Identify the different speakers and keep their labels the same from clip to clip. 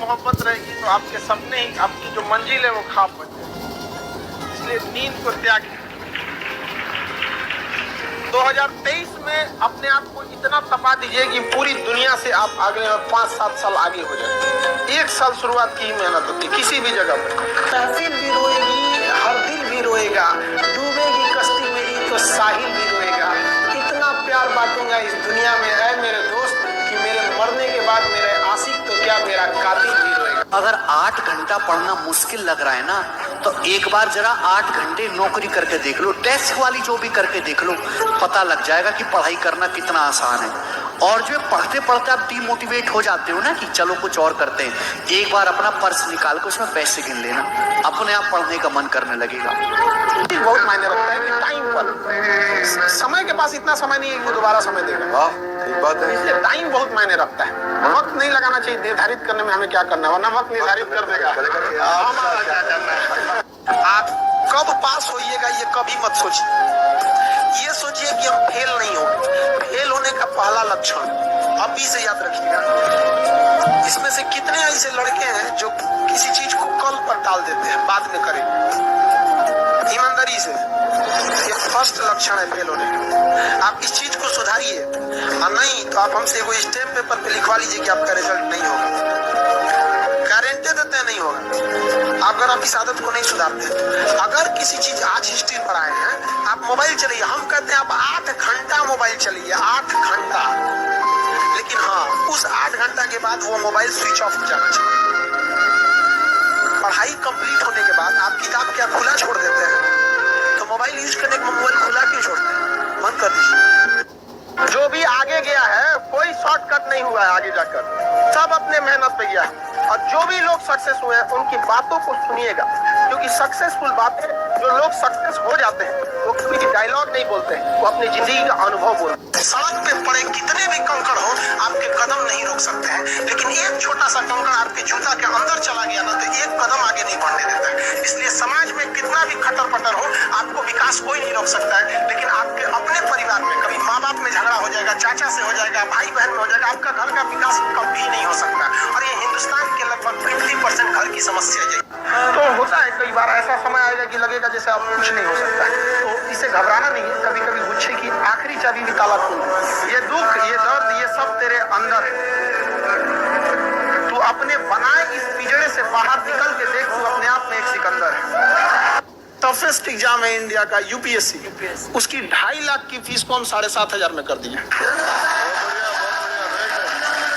Speaker 1: मोहब्बत रहेगी तो आपके सपने ही, आपकी जो मंजिल है वो ख्वाब बन जाएगी। इसलिए नींद को त्यागी। 2023 में अपने आप को इतना तपा दीजिए कि पूरी दुनिया से आप अगले 5-7 साल आगे हो जाए। 1 साल शुरुआत की मेहनत होती है किसी भी जगह पर। तहसील भी रोएगी, हर दिल भी रोएगा, डूबेगी कश्ती मेरी तो साहिल भी रोएगा। इतना प्यार बांटूंगा इस दुनिया में है मेरे दोस्त कि मेरे मरने के बाद मेरे आशिक तो क्या मेरा कातिल भी रोएगा।
Speaker 2: अगर 8 घंटा पढ़ना मुश्किल लग रहा है ना, तो एक बार जरा 8 घंटे नौकरी करके देख लो, टेस्ट वाली जो भी करके देख लो, पता लग जाएगा कि पढ़ाई करना कितना आसान है। और जो पढ़ते पढ़ते आप डिमोटिवेट हो जाते हो ना कि चलो कुछ और करते हैं, एक बार अपना पर्स निकाल कर उसमें पैसे गिन लेना, अपने आप पढ़ने का मन करने लगेगा।
Speaker 1: बहुत मायने रखता है कि टाइम पर, समय के पास इतना समय नहीं है कि दोबारा समय देगा। बात है, इसलिए टाइम बहुत मायने रखता है। वक्त नहीं लगाना चाहिए निर्धारित करने में हमें क्या करना है, वरना वक्त निर्धारित कर देगा हमारा क्या करना है। आप कब पास होइएगा ये कभी मत सोचिए, ये सोचिए कि हम फेल नहीं होंगे। फेल होने का पहला लक्षण अभी से याद रखिएगा। इसमें से कितने ऐसे लड़के हैं जो किसी चीज को कल पर टाल देते हैं, बाद में करेंगे। ईमानदारी से, ये फर्स्ट लक्षण है फेल होने का। आप इस चीज को सुधारिए, और नहीं तो आप हमसे कोई स्टैम्प पेपर पे लिखवा लीजिए कि आपका रिजल्ट नहीं होगा, गारंटी देते हैं नहीं होगा। अगर आप इस आदत को नहीं सुधारते, अगर किसी चीज आज हिस्ट्री पढ़ाए हैं, आप मोबाइल चलाइए, हम कहते हैं आप 8 घंटा मोबाइल चलाइए, 8 घंटा, लेकिन हाँ उस 8 घंटा के बाद वो मोबाइल स्विच ऑफ हो जाना चाहिए। पढ़ाई कंप्लीट होने के बाद आप किताब क्या खुला छोड़ देते हैं, तो मोबाइल यूज करने का मोबाइल खुला क्यों छोड़ते हैं? बंद कर दीजिए। जो भी आगे गया है कोई शॉर्टकट नहीं हुआ है, आगे जाकर सब अपने मेहनत पे गया है। और जो भी लोग सक्सेस हुए हैं उनकी बातों को सुनिएगा, क्योंकि सक्सेसफुल बातें, जो लोग सक्सेस हो जाते हैं वो किसी डायलॉग नहीं बोलते हैं, वो अपनी जिंदगी का अनुभव बोलते हैं। सड़क पे पड़े कितने भी कंकड़ हो आपके कदम नहीं रोक सकते हैं, लेकिन एक छोटा सा कंकड़ आपके जूता के अंदर चला गया ना तो एक कदम आगे नहीं बढ़ने देता है। इसलिए समाज में कितना भी खटर पटर हो, आपको विकास कोई नहीं रोक सकता है, लेकिन आपके अपने परिवार में कभी माँ बाप में झगड़ा हो जाएगा, चाचा से हो जाएगा, भाई बहन में हो जाएगा, आपका घर का विकास कभी नहीं हो सकता। और ये हिंदुस्तान के लगभग 50% घर की समस्या है। तो होता है कई बार ऐसा समय आएगा कि लगेगा जैसे अब कुछ नहीं हो सकता है, तो इसे घबराना नहीं है। कभी कभी गुच्छे की आखिरी चाबी भी ताला खोल दे। ये दुख, ये दर्द, ये सब तेरे अंदर है। तू अपने बनाए इस पिंजरे से बाहर निकल के देख, तू अपने आप में एक सिकंदर है। टफेस्ट एग्जाम है इंडिया का यूपीएससी, उसकी 2.5 लाख की फीस को हम 7,500 में कर दिए।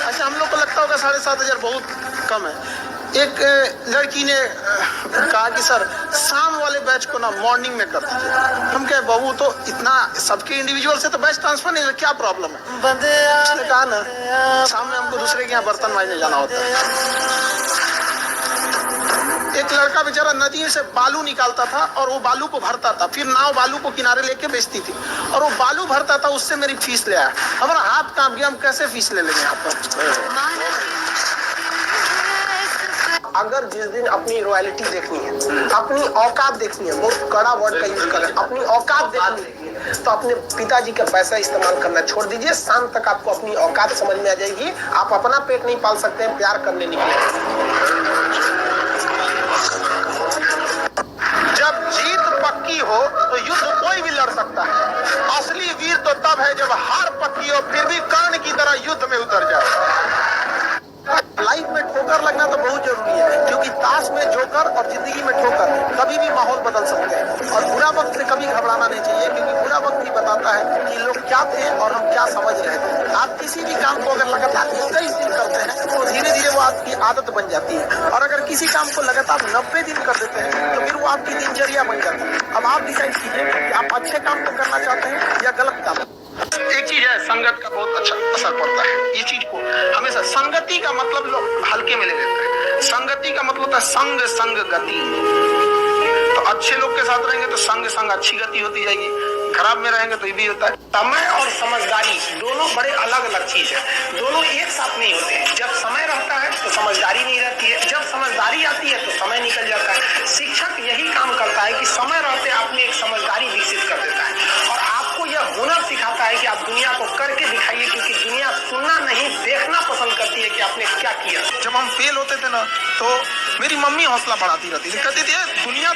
Speaker 1: अच्छा, हम लोग को लगता होगा 7,500 बहुत कम है। एक लड़की ने कहा कि सर शाम वाले बैच को ना मॉर्निंग में कर दीजिए। हम कहे बहू तो इतना सबके इंडिविजुअल से तो बैच ट्रांसफर नहीं है, क्या प्रॉब्लम है? उसने कहा ना शाम में हमको दूसरे के यहाँ बर्तन मांजने जाना होता है। एक लड़का बेचारा नदी से बालू निकालता था और वो बालू को भरता था, फिर नाव बालू को किनारे लेके बेचती थी, और वो बालू भरता था, उससे मेरी फीस ले आया। हमारा हाथ कांप गया, हम कैसे फीस ले लेंगे यहाँ पर? अगर जिस दिन अपनी रॉयल्टी देखनी है, अपनी औकात देखनी है, बहुत कड़ा वर्ड का यूज करें, अपनी औकात देखनी है, तो अपने पिताजी का पैसा इस्तेमाल करना छोड़ दीजिए। शाम तक आपको अपनी औकात समझ में आ जाएगी। आप अपना पेट नहीं पाल सकते हैं, प्यार करने निकले। जब जीत पक्की हो तो युद्ध कोई भी लड़ सकता है। असली वीर तो तब है जब हार पक्की हो फिर भी कर्ण की तरह युद्ध में उतर जाए। लाइफ में ठोकर लगना तो बहुत जरूरी है, क्योंकि ताश में जोकर और जिंदगी में ठोकर कभी भी माहौल बदल सकते हैं। और बुरा वक्त से कभी घबराना नहीं चाहिए, क्योंकि बुरा वक्त ही बताता है कि लोग क्या थे और हम क्या समझ रहे थे। आप किसी भी काम को अगर लगातार 21 दिन करते हैं तो धीरे धीरे वो आपकी आदत बन जाती है, और अगर किसी काम को लगातार 90 दिन कर देते हैं तो फिर वो आपकी दिनचर्या बन जाती है। अब आप डिसाइड कीजिए कि आप अच्छे काम को करना चाहते हैं या गलत काम। एक चीज है, संगत का बहुत अच्छा असर पड़ता है। ये चीज को हमेशा, संगति का मतलब लोग हल्के में ले लेते हैं। संगति का मतलब होता है संग संग गति। तो अच्छे लोग के साथ रहेंगे तो संग संग अच्छी गति होती जाएगी, खराब में रहेंगे तो ये भी होता है। समय और समझदारी दोनों बड़े अलग अलग चीज है, दोनों एक साथ नहीं होते हैं। जब समय रहता है तो समझदारी नहीं रहती है, जब समझदारी आती है तो समय निकल जाता है। शिक्षक यही काम करता है कि समय रहते आप में एक समझदारी विकसित कर देता है, और आपको यह हुनर सिखाता है कि आप दुनिया को करके दिखाइए, क्योंकि दुनिया सुनना नहीं देखना पसंद करती है कि आपने क्या किया। जब हम फेल होते थे ना तो मेरी मम्मी हौसला बढ़ाती रहती थी, कहती थी दुनिया